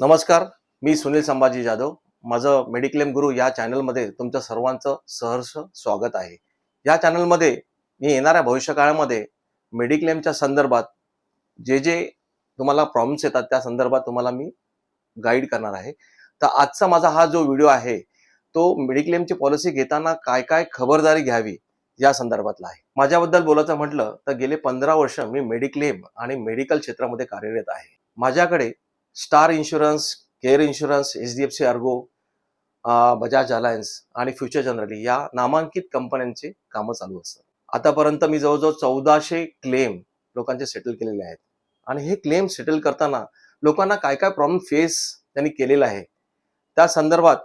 नमस्कार, मी सुनील संभाजी जाधव. माझं मेडिक्लेम गुरु या चॅनलमध्ये तुमच्या सर्वांचं सहर्ष स्वागत आहे. या चॅनलमध्ये मी येणाऱ्या भविष्यकाळामध्ये मेडिक्लेमच्या संदर्भात जे तुम्हाला प्रॉब्लेम्स येतात त्या संदर्भात तुम्हाला मी गाईड करणार आहे. तर आजचा माझा हा जो व्हिडिओ आहे तो मेडिक्लेमची पॉलिसी घेताना काय काय खबरदारी घ्यावी या संदर्भातला आहे. माझ्याबद्दल बोलायचं म्हटलं तर गेले 15 वर्ष मी मेडिक्लेम आणि मेडिकल क्षेत्रामध्ये कार्यरत आहे. माझ्याकडे star insurance, care insurance, HDFC Ergo, Bajaj alliance आणि फ्युचर जनरली या नामांकित कंपन्यांचे कामं चालू असतात. आतापर्यंत मी जवळजवळ 1400 क्लेम लोकांचे सेटल केलेले आहेत. आणि हे क्लेम सेटल करताना लोकांना काय काय प्रॉब्लेम फेस त्यांनी केलेला आहे त्या संदर्भात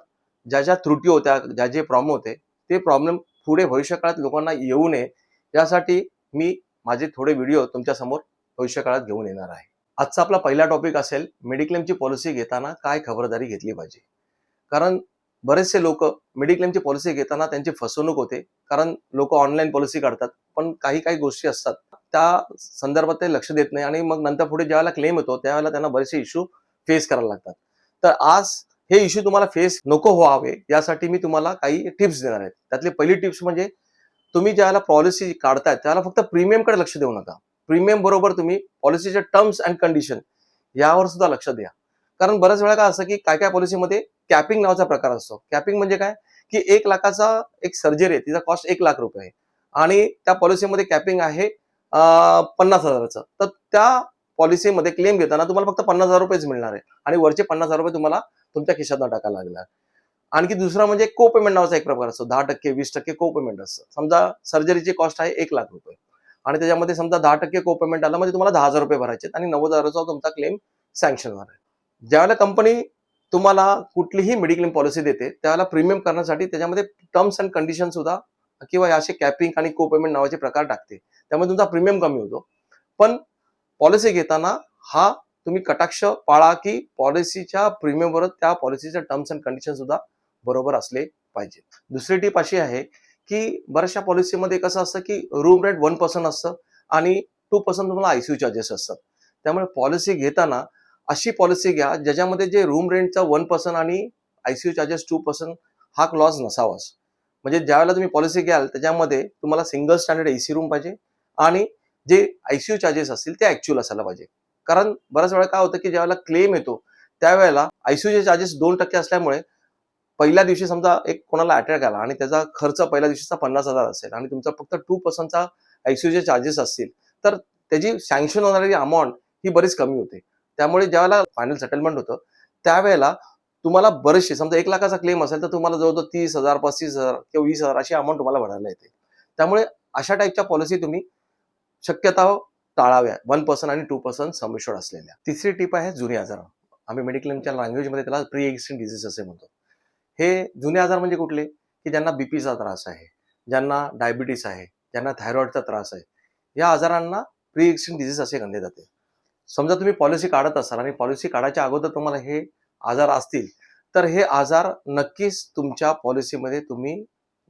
ज्या त्रुटी होत्या, जे प्रॉब्लेम होते ते प्रॉब्लेम पुढे भविष्यकाळात लोकांना येऊ नये यासाठी मी माझे थोडे व्हिडिओ तुमच्या समोर भविष्यकाळात घेऊन येणार आहे. आजचा आपला पहिला टॉपिक असेल मेडिक्लेमची पॉलिसी घेताना काय खबरदारी घेतली पाहिजे. कारण बरेचसे लोक मेडिक्लेमची पॉलिसी घेताना त्यांची फसवणूक होते. कारण लोक ऑनलाईन पॉलिसी काढतात पण काही गोष्टी असतात त्या संदर्भात ते लक्ष देत नाही आणि मग नंतर पुढे ज्यावेळेला क्लेम येतो त्यावेळेला त्यांना बरेचसे इश्यू फेस करायला लागतात. तर आज हे इश्यू तुम्हाला फेस नको व्हावे यासाठी मी तुम्हाला काही टिप्स देणार आहेत. त्यातली पहिली टिप्स म्हणजे तुम्ही ज्यावेळेला पॉलिसी काढताय त्यावेळेला फक्त प्रीमियमकडे लक्ष देऊ नका. प्रीमियम बरोबर तुम्ही पॉलिसीच्या टर्म्स अँड कंडिशन यावर सुद्धा लक्ष द्या. कारण बऱ्याच वेळा काय असतं की काय पॉलिसीमध्ये कॅपिंग नावाचा प्रकार असतो. कॅपिंग म्हणजे काय की 1 लाखाचा एक सर्जरी आहे, तिचा कॉस्ट 1 लाख रुपये आहे आणि त्या पॉलिसीमध्ये कॅपिंग आहे 50,000चं. तर त्या पॉलिसीमध्ये क्लेम घेताना तुम्हाला फक्त 50,000 रुपयेच मिळणार आहे आणि वरचे 50,000 रुपये तुम्हाला तुमच्या खिशातून टाकायला लागणार. आणखी दुसरा म्हणजे को पेमेंट नावाचा एक प्रकार असतो. 10%, 20% को पेमेंट असतं. समजा सर्जरीची कॉस्ट आहे 1 लाख रुपये आणि त्याच्यामध्ये समजा 10% को पेमेंट आलं म्हणजे तुम्हाला 10,000 रुपये भरायचे आणि 90,000चा तुमचा क्लेम सँक्शन होणार आहे. ज्यावेळेला कंपनी तुम्हाला कुठलीही मेडिक्लेम पॉलिसी देते त्यावेळेला प्रीमियम करण्यासाठी त्याच्यामध्ये टर्म्स अँड कंडिशन सुद्धा किंवा असे कॅपिंग आणि को पेमेंट नावाचे प्रकार टाकते. त्यामुळे तुमचा प्रीमियम कमी होतो. पण पॉलिसी घेताना हा तुम्ही कटाक्ष पाळा की पॉलिसीच्या प्रीमियमवर त्या पॉलिसीच्या टर्म्स अँड कंडिशन सुद्धा बरोबर असले पाहिजे. दुसरी टीप अशी आहे की बऱ्याचशा पॉलिसीमध्ये कसं असतं की रूम रेंट 1% असतं आणि 2% तुम्हाला ICU चार्जेस असतात. त्यामुळे पॉलिसी घेताना अशी पॉलिसी घ्या ज्याच्यामध्ये जे रूम रेंटचा 1% आणि ICU चार्जेस 2% हा क्लॉज नसावाच. म्हणजे ज्यावेळेला तुम्ही पॉलिसी घ्याल त्याच्यामध्ये तुम्हाला सिंगल स्टँडर्ड AC रूम पाहिजे आणि जे ICU चार्जेस असतील ते ऍक्च्युअल असायला पाहिजे. कारण बऱ्याच वेळा काय होतं की ज्यावेळेला क्लेम येतो त्यावेळेला ICUचे चार्जेस 2% असल्यामुळे पहिल्या दिवशी समजा एक कोणाला अटॅक आला आणि त्याचा खर्च पहिल्या दिवशीचा 50,000 असेल आणि तुमचा फक्त 2%चा ICUचे चार्जेस असतील तर त्याची सँक्शन होणारी अमाऊंट ही बरीच कमी होते. त्यामुळे ज्यावेळेला फायनल सेटलमेंट होतं त्यावेळेला तुम्हाला बरेचसे समजा 1 लाखाचा क्लेम असेल तर तुम्हाला जवळजवळ 30,000, 35,000 किंवा 20,000 अशी अमाऊंट तुम्हाला भरायला येते. त्यामुळे अशा टाईपच्या पॉलिसी तुम्ही शक्यतो टाळाव्या 1% आणि 2% सम इश्युर्ड असलेल्या. तिसरी टीप आहे जुने आजार. आम्ही मेडिक्लेमच्या लँग्वेजमध्ये त्याला प्री एक्झिस्टिंग डिसीज असे म्हणतो. हे जुने आजार म्हणजे कुठले की ज्यांना बीपीचा त्रास आहे, ज्यांना डायबिटीस आहे, ज्यांना थायरॉइडचा त्रास आहे, या आजारांना प्री एक्झिस्टिंग डिसीज असे गणले जाते. समजा तुम्ही पॉलिसी काढत असाल आणि पॉलिसी काढायच्या अगोदर तुम्हाला हे आजार असतील तर हे आजार नक्कीच तुमच्या पॉलिसीमध्ये तुम्ही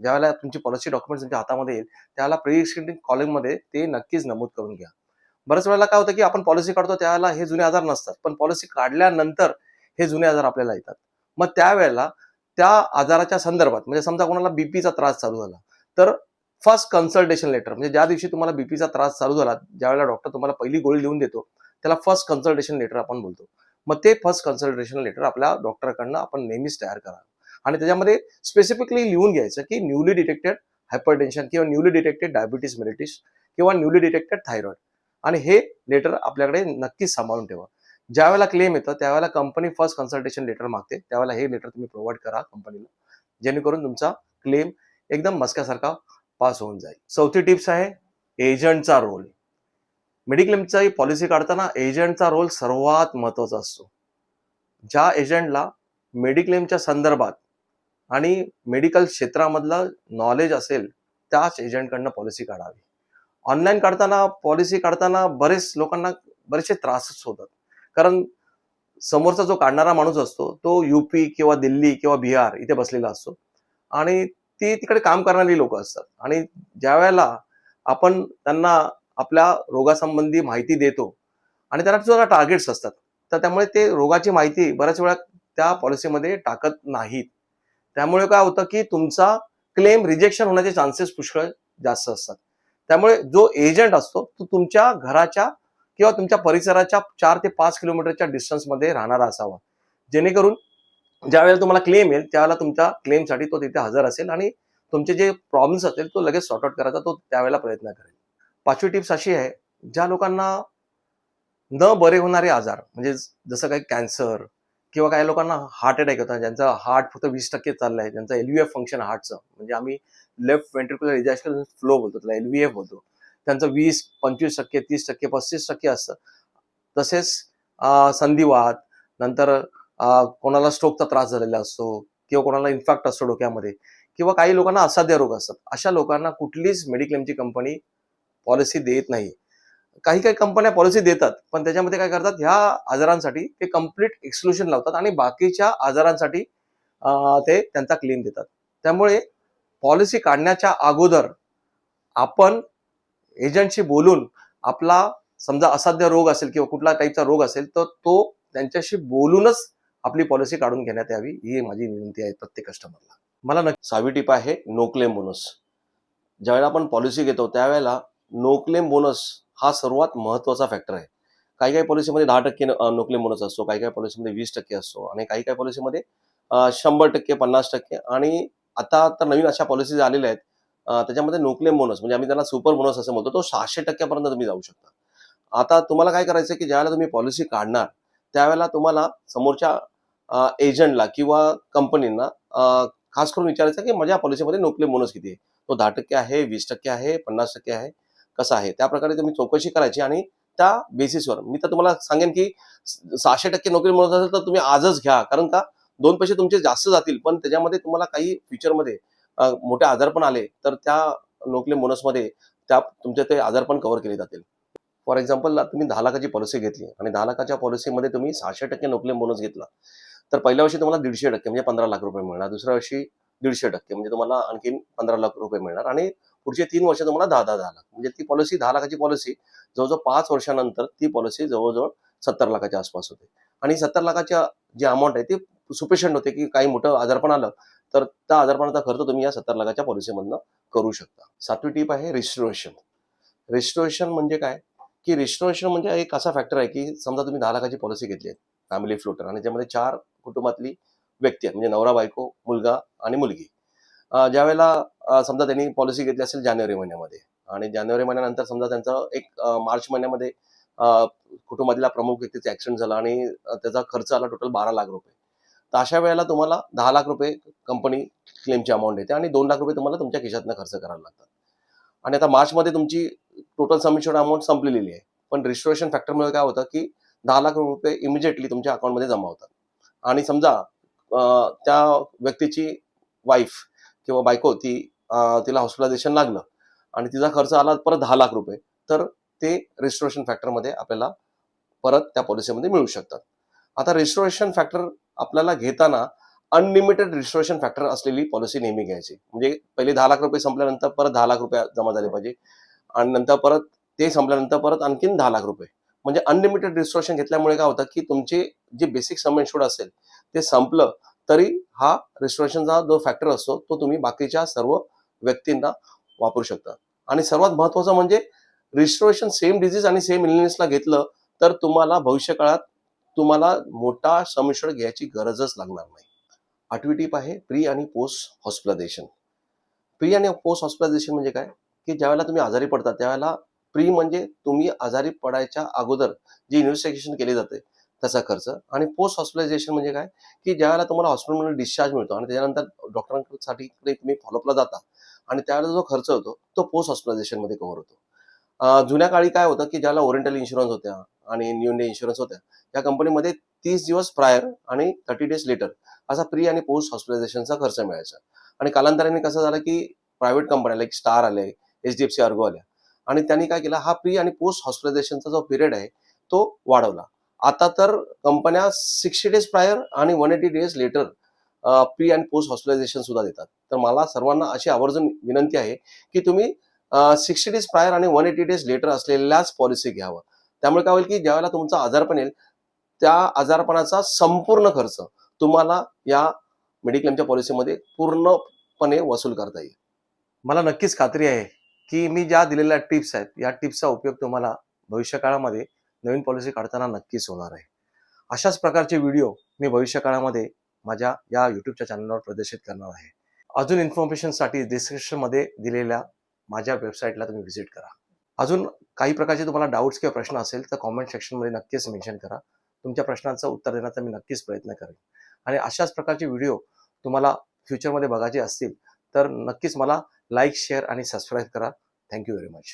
ज्यावेळेला तुमची पॉलिसी डॉक्युमेंट तुमच्या हातामध्ये येईल त्यावेळेला प्री एक्झिस्टिंग कॉलममध्ये ते नक्कीच नमूद करून घ्या. बऱ्याच वेळेला काय होतं की आपण पॉलिसी काढतो त्यावेळेला हे जुने आजार नसतात पण पॉलिसी काढल्यानंतर हे जुने आजार आपल्याला येतात. मग त्यावेळेला त्या आजाराच्या संदर्भात म्हणजे समजा कोणाला बीपीचा त्रास चालू झाला तर फर्स्ट कन्सल्टेशन लेटर म्हणजे ज्या दिवशी तुम्हाला बीपीचा त्रास चालू झाला ज्यावेळेला डॉक्टर तुम्हाला पहिली गोळी लिहून देतो त्याला फर्स्ट कन्सल्टेशन लेटर आपण बोलतो. मग ते फर्स्ट कन्सल्टेशन लेटर आपल्या डॉक्टरकडनं आपण नेहमीच तयार करा आणि त्याच्यामध्ये स्पेसिफिकली लिहून घ्यायचं की न्यूली डिटेक्टेड हायपरटेन्शन किंवा न्यूली डिटेक्टेड डायबिटीस मेलिटिस किंवा न्यूली डिटेक्टेड थायरॉइड आणि हे लेटर आपल्याकडे नक्कीच सांभाळून ठेवा. ज्यावेळेला क्लेम येतं त्यावेळेला कंपनी फर्स्ट कन्सल्टेशन लेटर मागते त्यावेळेला हे लेटर तुम्ही प्रोव्हाइड करा कंपनीला जेणेकरून तुमचा क्लेम एकदम मस्क्यासारखा पास होऊन जाईल. चौथी टिप्स आहे एजंटचा रोल. मेडिक्लेमची पॉलिसी काढताना एजंटचा रोल सर्वात महत्वाचा असतो. ज्या एजंटला मेडिक्लेमच्या संदर्भात आणि मेडिकल क्षेत्रामधलं नॉलेज असेल त्याच एजंटकडनं पॉलिसी काढावी. ऑनलाईन काढताना पॉलिसी काढताना बरेच लोकांना बरेचसे त्रासच होतात. कारण समोरचा जो काढणारा माणूस असतो तो UP किंवा दिल्ली किंवा बिहार इथे बसलेला असतो आणि ती तिकडे काम करणारी लोक असतात आणि ज्या वेळेला आपण त्यांना आपल्या रोगासंबंधी माहिती देतो आणि त्यांना सुद्धा टार्गेट्स असतात तर त्यामुळे ते रोगाची माहिती बऱ्याच वेळा त्या पॉलिसीमध्ये टाकत नाहीत. त्यामुळे काय होतं की तुमचा क्लेम रिजेक्शन होण्याचे चान्सेस पुष्कळ जास्त असतात. त्यामुळे जो एजंट असतो तो तुमच्या घराच्या किंवा तुमच्या परिसराच्या 4 ते 5 किलोमीटरच्या डिस्टन्समध्ये राहणारा असावा. जेणेकरून ज्यावेळेला तुम्हाला क्लेम येईल त्यावेळेला तुमच्या क्लेमसाठी तो तिथे हजर असेल आणि तुमचे जे प्रॉब्लेम्स असतील तो लगेच सॉर्ट आउट करायचा तो त्यावेळेला प्रयत्न करेल. 5वी टिप्स अशी आहे, ज्या लोकांना न बरे होणारे आजार म्हणजे जसं काही कॅन्सर किंवा काही लोकांना हार्ट अटॅक होता, ज्यांचा हार्ट फक्त 20% चाललाय, ज्यांचं एलव्हीएफ फंक्शन हार्टचं म्हणजे आम्ही लेफ्ट व्हेंट्रिक्युलर इजॅक्युलेशन फ्लो बोलतो, त्याला एलव्हीएफ बोलतो. त्यांचं 20, 25%, 30%, 35% असतं. तसेच संधिवात, नंतर कोणाला स्ट्रोकचा त्रास झालेला असतो किंवा कोणाला इन्फॅक्ट असतो डोक्यामध्ये किंवा काही लोकांना असाध्य रोग असतात. अशा लोकांना कुठलीच मेडिक्लेमची कंपनी पॉलिसी देत नाही. काही काही कंपन्या पॉलिसी देतात, पण त्याच्यामध्ये काय करतात, ह्या आजारांसाठी ते कम्प्लीट एक्सक्लुजन लावतात आणि बाकीच्या आजारांसाठी ते त्यांचा क्लेम देतात. त्यामुळे पॉलिसी काढण्याच्या अगोदर आपण एजंटशी बोलून आपला समजा असाध्य रोग असेल किंवा कुठला टाईपचा रोग असेल तर तो त्यांच्याशी बोलूनच आपली पॉलिसी काढून घेण्यात यावी, ही माझी विनंती आहे प्रत्येक कस्टमरला. मला नक्की 6वी टिप आहे नो क्लेम बोनस. ज्यावेळेला आपण पॉलिसी घेतो त्यावेळेला नो क्लेम बोनस हा सर्वात महत्वाचा फॅक्टर आहे. काही काही पॉलिसीमध्ये 10% नो क्लेम बोनस असतो, काही काही पॉलिसीमध्ये 20% असतो आणि काही काही पॉलिसीमध्ये 100%, 50% आणि आता तर नवीन अशा पॉलिसीज आलेल्या आहेत त्याच्यामध्ये नो क्लेम बोनस म्हणजे आम्ही त्याला सुपर बोनस असं म्हणतो, तो 600% पर्यंत तुम्ही जाऊ शकता. आता तुम्हाला काय करायचं की ज्यावेळेला तुम्ही पॉलिसी काढणार त्यावेळेला तुम्हाला समोरच्या एजंटला किंवा कंपनींना खास करून विचारायचं की माझ्या पॉलिसीमध्ये नो क्लेम बोनस किती आहे, तो 10% आहे, 20% आहे, 50% आहे, कसा आहे, त्या प्रकारे तुम्ही चौकशी करायची आणि त्या बेसिसवर मी तर तुम्हाला सांगेन की 600% नोकरी मिळत असेल तर तुम्ही आजच घ्या. कारण का 2 पैसे तुमचे जास्त जातील, पण त्याच्यामध्ये तुम्हाला काही फ्युचरमध्ये मोठे आजारपण आले तर त्या नो क्लेम बोनसमध्ये त्या तुमचे ते आजारपण कव्हर केले जातील. फॉर एक्झाम्पल तुम्ही 10 लाखाची पॉलिसी घेतली आणि 10 लाखाच्या पॉलिसीमध्ये तुम्ही 600% नो क्लेम बोनस घेतला, तर पहिल्या वर्षी तुम्हाला 150% म्हणजे 15 लाख रुपये मिळणार, दुसऱ्या वर्षी 150% म्हणजे तुम्हाला आणखीन 15 लाख रुपये मिळणार आणि पुढचे 3 वर्ष तुम्हाला 10 लाख. म्हणजे ती पॉलिसी 10 लाखाची पॉलिसी जवळजवळ 5 वर्षानंतर ती पॉलिसी जवळजवळ 70 लाखाच्या आसपास होते आणि 70 लाखाच्या जी अमाऊंट आहे ती सफिशियंट होते की काही मोठं आजारपण आलं तर त्या आजारपणाचा खर्च तुम्ही या 70 लाखाच्या पॉलिसीमधनं करू शकता. 7वी टिप आहे रिस्टोरेशन. रिस्टोरेशन म्हणजे काय की रिस्टोरेशन म्हणजे एक असा फॅक्टर आहे की समजा तुम्ही 10 लाखाची पॉलिसी घेतली आहे फॅमिली फ्लोटर आणि त्यामध्ये 4 कुटुंबातली व्यक्ती आहेत म्हणजे नवरा बायको मुलगा आणि मुलगी. ज्यावेळेला समजा त्यांनी पॉलिसी घेतली असेल जानेवारी महिन्यामध्ये आणि जानेवारी महिन्यानंतर समजा त्यांचं एक मार्च महिन्यामध्ये कुटुंबातल्या प्रमुख व्यक्तीचा ऍक्सिडेंट झाला आणि त्याचा खर्च आला टोटल 12 लाख रुपये. तर अशा वेळेला तुम्हाला 10 लाख रुपये कंपनी क्लेमची अमाऊंट देते आणि 2 लाख रुपये तुम्हाला तुमच्या खिशातनं खर्च करायला लागतात. आणि आता मार्चमध्ये तुमची टोटल समिशन अमाऊंट संपलेली आहे, पण रिस्टोरेशन फॅक्टरमुळे काय होतं की 10 लाख रुपये इमिजिएटली तुमच्या अकाउंटमध्ये जमा होतात आणि समजा त्या व्यक्तीची वाईफ किंवा बायको तिला हॉस्पिटलायझेशन लागलं आणि तिचा खर्च आला परत 10 लाख रुपये, तर ते रिस्टोरेशन फॅक्टरमध्ये आपल्याला परत त्या पॉलिसीमध्ये मिळू शकतात. आता रिस्टोरेशन फॅक्टर आपल्याला घेताना अनलिमिटेड रिस्टोरेशन फॅक्टर असलेली पॉलिसी नेहमी घ्यायची. म्हणजे पहिले 10 लाख रुपये संपल्यानंतर परत 10 लाख रुपये जमा झाले पाहिजे आणि नंतर परत ते संपल्यानंतर परत आणखीन 10 लाख रुपये. म्हणजे अनलिमिटेड रिस्टोरेशन घेतल्यामुळे काय होतं की तुमचे जे बेसिक सम इन्शुर्ड असेल ते संपलं तरी हा रिस्टोरेशनचा जो फॅक्टर असतो तो तुम्ही बाकीच्या सर्व व्यक्तींना वापरू शकता. आणि सर्वात महत्वाचं म्हणजे रिस्टोरेशन सेम डिझीज आणि सेम इलनेसला घेतलं तर तुम्हाला भविष्यकाळात तुम्हाला मोठा सम इन्शुर्ड घ्यायची गरजच लागणार नाही. 8वी टिप आहे प्री आणि पोस्ट हॉस्पिटलायझेशन. प्री आणि पोस्ट हॉस्पिटलायझेशन म्हणजे काय की ज्यावेळेला तुम्ही आजारी पडता त्यावेळेला प्री म्हणजे तुम्ही आजारी पडायच्या अगोदर जे इन्व्हेस्टिगेशन केले जाते त्याचा खर्च आणि पोस्ट हॉस्पिटलायझेशन म्हणजे काय की ज्यावेळेला तुम्हाला हॉस्पिटलमध्ये डिस्चार्ज मिळतो आणि त्याच्यानंतर डॉक्टरांसाठी तुम्ही फॉलोअपला जाता आणि त्यावेळेला जो खर्च होतो तो पोस्ट हॉस्पिटलायझेशन मध्ये कव्हर होतो. जुन्या काळी काय होतं की ज्याला ओरिएंटल इन्शुरन्स होत्या आणि न्यू इंडिया इन्शुरन्स होत्या या कंपनीमध्ये 30 दिवस प्रायर आणि 30 डेज लेटर असा प्री आणि पोस्ट हॉस्पिटलायझेशनचा खर्च मिळायचा. आणि कालांतराने कसं झालं की प्रायव्हेट कंपन्या लाईक स्टार आले, HDFC अर्गो आल्या आणि त्यांनी काय केलं हा प्री आणि पोस्ट हॉस्पिटलायझेशनचा जो पिरियड आहे तो वाढवला. आता तर कंपन्या 60 डेज प्रायर आणि 180 डेज लेटर प्री आणि पोस्ट हॉस्पिटलायझेशन सुद्धा देतात. तर मला सर्वांना अशी आवर्जून विनंती आहे की तुम्ही 60 डेज प्रायर आणि 180 डेज लेटर असलेल्याच पॉलिसी घ्यावं. त्यामुळे काय होईल की ज्यावेळेला तुमचा आजारपण येईल त्या आजारपणाचा संपूर्ण खर्च तुम्हाला या मेडिक्लेमच्या पॉलिसीमध्ये पूर्णपणे वसूल करता येईल. मला नक्कीच खात्री आहे की मी ज्या दिलेल्या टिप्स आहेत, या टिप्सचा उपयोग तुम्हाला भविष्यकाळामध्ये नवीन पॉलिसी काढताना नक्कीच होणार आहे. अशाच प्रकारचे व्हिडिओ मी भविष्यकाळामध्ये माझ्या या यूट्यूबच्या चॅनलवर प्रदर्शित करणार आहे. अजून इन्फॉर्मेशनसाठी डिस्क्रिप्शनमध्ये दिलेल्या माझ्या वेबसाईटला तुम्ही व्हिजिट करा. अजून काही प्रकारचे तुम्हाला डाऊट्स किंवा प्रश्न असेल तर कॉमेंट सेक्शनमध्ये नक्कीच मेन्शन करा. तुमच्या प्रश्नांचं उत्तर देण्याचा मी नक्कीच प्रयत्न करेन. आणि अशाच प्रकारचे व्हिडिओ तुम्हाला फ्युचरमध्ये बघायचे असतील तर नक्कीच मला लाईक, शेअर आणि सबस्क्राईब करा. Thank you very much.